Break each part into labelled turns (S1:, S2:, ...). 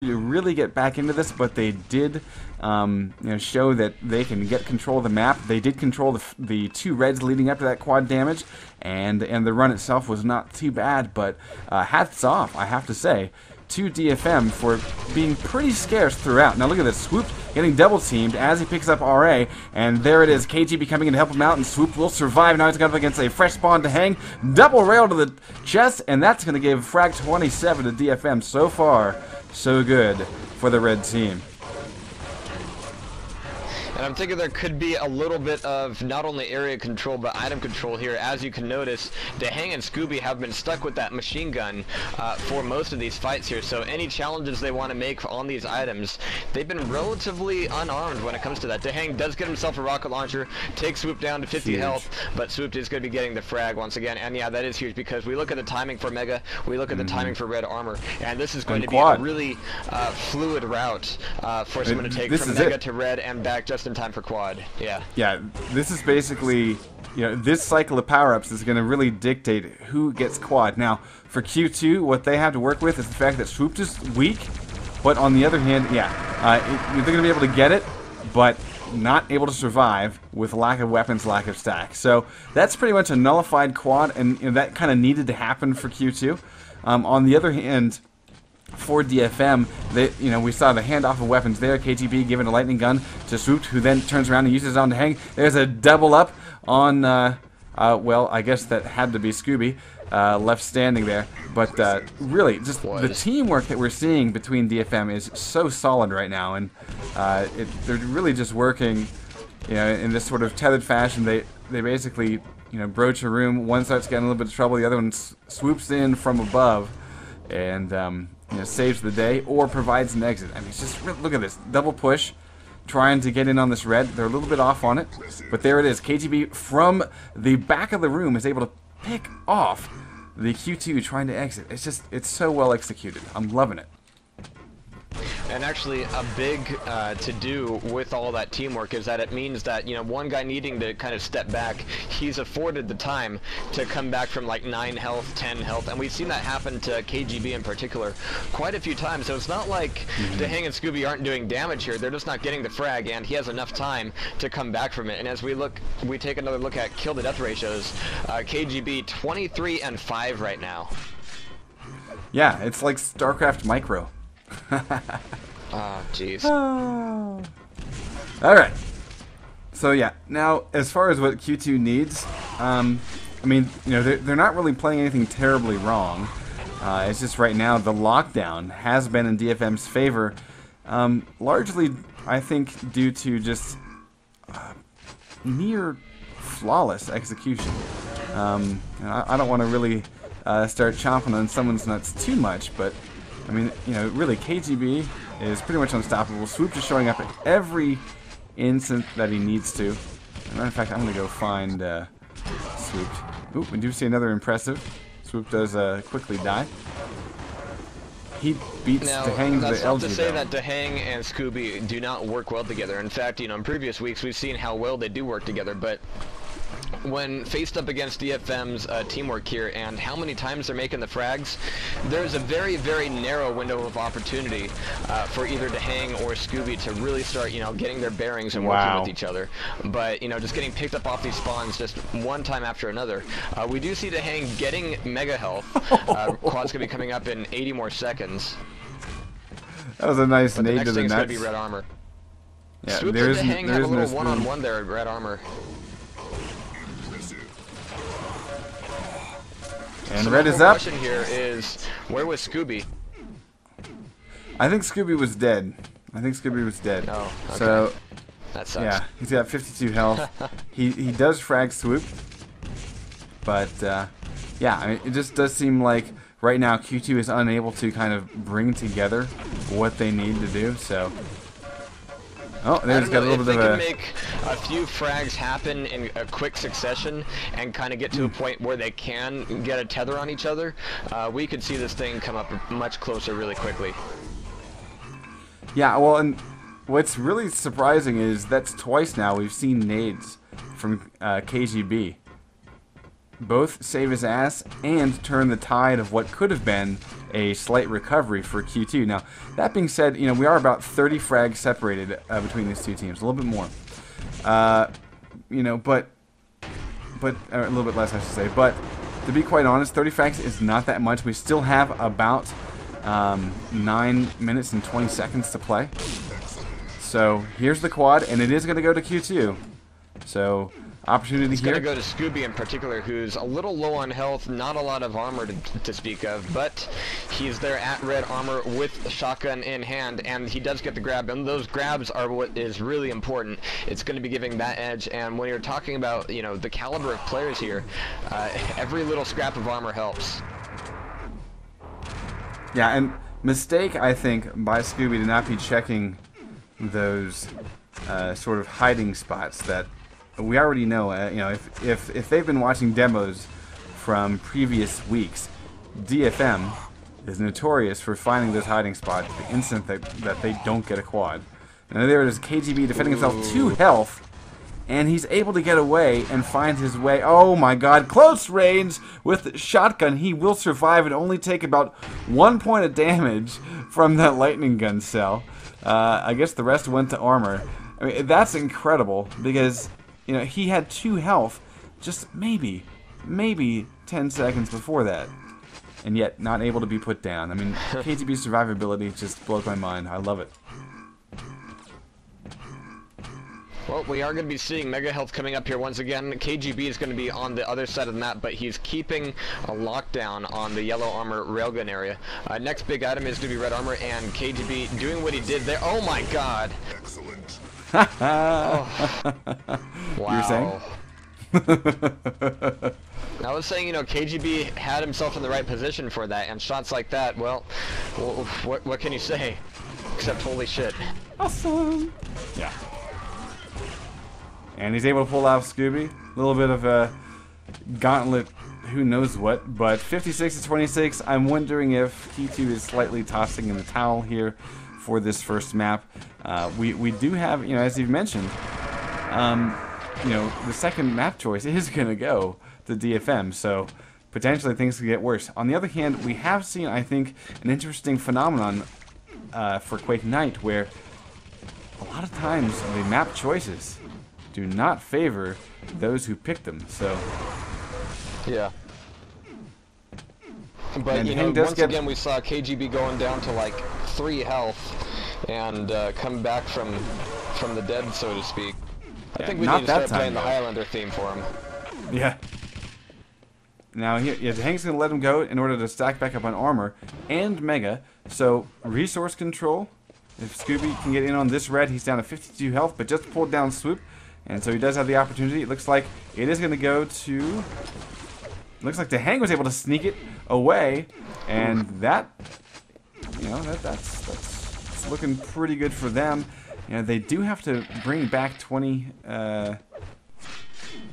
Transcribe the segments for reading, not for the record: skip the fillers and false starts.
S1: to really get back into this, but they did show that they can get control of the map. They did control the two reds leading up to that quad damage, and the run itself was not too bad, but hats off, I have to say, to DFM for being pretty scarce throughout. Now look at this, Swoop getting double teamed as he picks up RA, and there it is, KGB coming in to help him out, and Swoop will survive. Now he's got up against a fresh spawn to hang, double rail to the chest, and that's going to give frag 27 to DFM. So far, so good for the red team.
S2: And I'm thinking there could be a little bit of not only area control but item control here. As you can notice, DeHang and Scooby have been stuck with that machine gun for most of these fights here. So any challenges they want to make on these items, they've been relatively unarmed when it comes to that. DeHang does get himself a rocket launcher, takes Swoop down to 50 health, but Swoop is going to be getting the frag once again. And yeah, that is huge because we look at the timing for Mega, we look at the timing for red armor, and this is going to be a really fluid route for someone to take from Mega to red and back just in time for quad. Yeah,
S1: this is basically, this cycle of power-ups is going to really dictate who gets quad. Now, for Q2, what they have to work with is the fact that Swoop is weak, but on the other hand, they're going to be able to get it, but not able to survive with lack of weapons, lack of stack. So that's pretty much a nullified quad, and that kind of needed to happen for Q2. On the other hand, for DFM, we saw the handoff of weapons there. KGB giving a lightning gun to Swoop, who then turns around and uses it on to hang. There's a double up on, well, I guess that had to be Scooby left standing there. But really, just the teamwork that we're seeing between DFM is so solid right now, and they're really just working, in this sort of tethered fashion. They basically, broach a room. One starts getting a little bit of trouble, the other one swoops in from above, and saves the day or provides an exit. I mean, it's just, look at this double push, trying to get in on this red. They're a little bit off on it, but there it is. KGB from the back of the room is able to pick off the Q2 trying to exit. It's so well executed. I'm loving it.
S2: And actually, a big to-do with all that teamwork is that it means that, one guy needing to kind of step back, he's afforded the time to come back from like 9 health, 10 health, and we've seen that happen to KGB in particular quite a few times. So it's not like DeHang and Scooby aren't doing damage here, they're just not getting the frag, and he has enough time to come back from it. And as we take another look at kill to death ratios, KGB 23 and 5 right now.
S1: Yeah, it's like StarCraft Micro.
S2: Oh, jeez.
S1: Oh. Alright. So yeah, now as far as what Q2 needs, I mean, they're not really playing anything terribly wrong. It's just right now the lockdown has been in DFM's favor, largely, I think, due to just near flawless execution. I don't want to really start chomping on someone's nuts too much, but I mean, really, KGB is pretty much unstoppable. Swoop is showing up at every instant that he needs to. As a matter of fact, I'm going to go find Swoop. Ooh, we do see another impressive. Swoop does quickly die. He beats DeHang to the LG.
S2: That's not to say that DeHang and Scooby do not work well together. In fact, in previous weeks, we've seen how well they do work together, but when faced up against DFM's teamwork here and how many times they're making the frags, there's a very, very narrow window of opportunity for either DeHang or Scooby to really start, getting their bearings and working with each other. But, just getting picked up off these spawns just one time after another. We do see DeHang getting mega health. Quad's going to be coming up in 80 more seconds.
S1: That was a nice nade to the nuts.
S2: The next thing's going to be red armor.
S1: Yeah,
S2: Swoop and DeHang have a little one-on-one there at red armor.
S1: And
S2: so
S1: red is up.
S2: The question here is, where was Scooby?
S1: I think Scooby was dead.
S2: Oh, okay.
S1: So,
S2: that sucks.
S1: Yeah, he's got 52 health. he does frag Swoop, but yeah, I mean, it just does seem like right now Q2 is unable to kind of bring together what they need to do. So. Oh, there's got a little bit of a...
S2: If they can make a few frags happen in a quick succession and kind of get to a point where they can get a tether on each other, we could see this thing come up much closer really quickly.
S1: Yeah, well, and what's really surprising is that's twice now we've seen nades from KGB. both save his ass and turn the tide of what could have been a slight recovery for Q2. Now, that being said, you know, we are about 30 frags separated between these two teams, a little bit more. You know, but a little bit less, I should say. But to be quite honest, 30 frags is not that much. We still have about 9 minutes and 20 seconds to play. So here's the quad, and it is going to go to Q2. So opportunity
S2: it's
S1: here.
S2: It's going to go to Scooby in particular, who's a little low on health, not a lot of armor to speak of, but he's there at red armor with a shotgun in hand, and he does get the grab, and those grabs are what is really important. It's going to be giving that edge, and when you're talking about, you know, the caliber of players here, every little scrap of armor helps.
S1: Yeah, and mistake, I think, by Scooby to not be checking those sort of hiding spots that we already know. You know, if they've been watching demos from previous weeks, DFM is notorious for finding those hiding spots the instant that they don't get a quad. And there it is, KGB defending himself 2 health, and he's able to get away and find his way. Oh my god, close range with the shotgun. He will survive and only take about 1 point of damage from that lightning gun cell. I guess the rest went to armor. I mean, that's incredible because, you know, he had 2 health just maybe 10 seconds before that, and yet not able to be put down. I mean, KGB's survivability just blows my mind. I love it.
S2: Well, we are going to be seeing Mega Health coming up here once again. KGB is going to be on the other side of the map, but he's keeping a lockdown on the yellow armor railgun area. Next big item is going to be red armor, and KGB doing what he did there. Oh my god!
S3: Excellent.
S2: Oh. Wow.
S1: You were saying?
S2: I was saying, you know, KGB had himself in the right position for that, and shots like that, well, what can you say? Except holy shit.
S1: Awesome! Yeah. And he's able to pull out Scooby. A little bit of a gauntlet, who knows what. But 56 to 26, I'm wondering if T2 is slightly tossing in the towel here for this first map. We do have, you know, as you've mentioned, you know, the second map choice is going to go to DFM. So potentially things could get worse. On the other hand, we have seen, I think, an interesting phenomenon for QuakeNight where a lot of times the map choices do not favor those who pick them. So
S2: yeah. But you know, once again we saw KGB going down to like 3 health and come back from the dead, so to speak. I think we need to start playing the Highlander theme for him.
S1: Yeah. Now here, yeah, Hank's gonna let him go in order to stack back up on armor and Mega. So resource control. If Scooby can get in on this red, he's down to 52 health, but just pulled down Swoop. And so he does have the opportunity. It looks like it is going to go to... Looks like the Hang was able to sneak it away. And that... You know, that's looking pretty good for them. You know, they do have to bring back 20...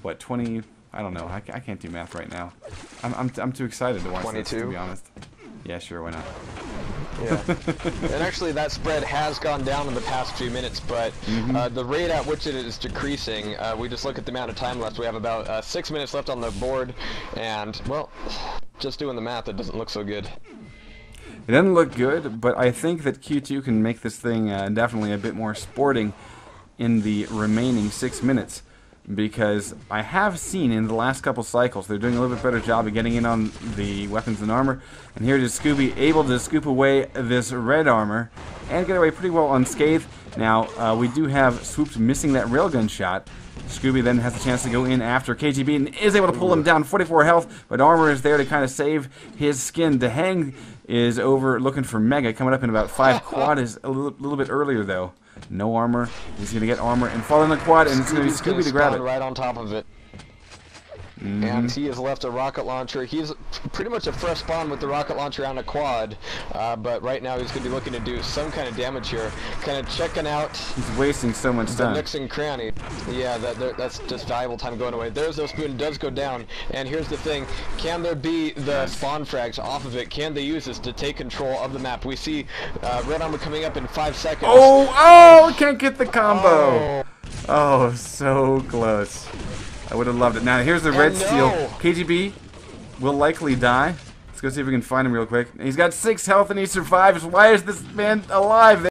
S1: what, 20... I don't know. I can't do math right now. I'm too excited to watch
S2: 22?
S1: this, to be honest. Yeah, sure, why not?
S2: Yeah. And actually that spread has gone down in the past few minutes, but the rate at which it is decreasing, we just look at the amount of time left. We have about 6 minutes left on the board, and, well, just doing the math, it doesn't look so good.
S1: It doesn't look good, but I think that Q2 can make this thing definitely a bit more sporting in the remaining 6 minutes. Because I have seen in the last couple cycles, they're doing a little bit better job of getting in on the weapons and armor. And here is Scooby able to scoop away this red armor and get away pretty well unscathed. Now, we do have Swooped missing that railgun shot. Scooby then has a chance to go in after KGB and is able to pull him down, 44 health, but armor is there to kind of save his skin. The Hang is over looking for Mega, coming up in about 5. Quad is a little bit earlier, though. No armor. He's going to get armor and fall in the quad, and it's going to be Scooby to grab it.
S2: Right on top of it. And he has left a rocket launcher. He's pretty much a fresh spawn with the rocket launcher on a quad, but right now he's going to be looking to do some kind of damage here. Kind of checking out.
S1: He's wasting so much time.
S2: The nooks and cranny. Yeah, that's just valuable time going away. There's no spoon, does go down, and here's the thing. Can there be the spawn frags off of it? Can they use this to take control of the map? We see red armor coming up in 5 seconds.
S1: Oh, can't get the combo. Oh, so close. I would have loved it. Now, here's the red
S2: no.
S1: steel. KGB will likely die. Let's go see if we can find him real quick. He's got 6 health and he survives. Why is this man alive?